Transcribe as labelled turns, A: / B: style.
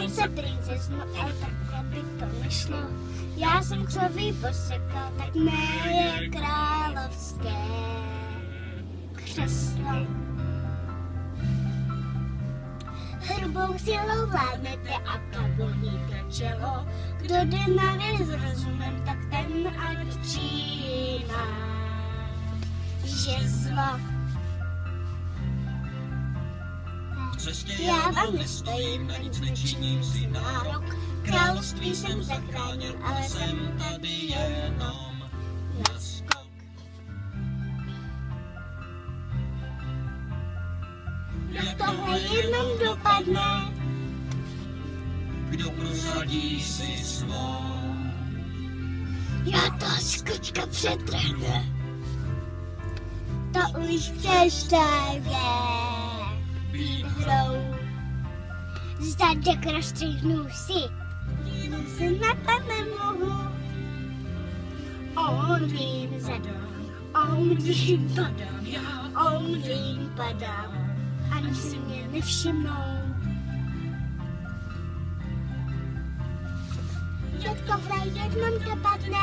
A: jsem se princeznu, ale takhle by to nešlo. Já jsem křoví posekal, tak mé je královské křeslo. Hrubou silou vládnete a kavoníte čelo. Kdo jde na věc s rozumem, tak ten ať číná žezlo. Já vám nestojím, na nic nečiním si nárok. Království jsem zachránil, ale jsem tady jenom na skok. Jak tohle jenom dopadne,
B: Kdo prozradí si svou?
A: já to skočka přetrhne. To už přestávě být hrou. Zadek rozstřihnu si, dívat se na to nemohu. Omdlím zadám, omdlím padám, já omdlím padám, ani si mě nevšimnou. Jak tohle jenom dopadne,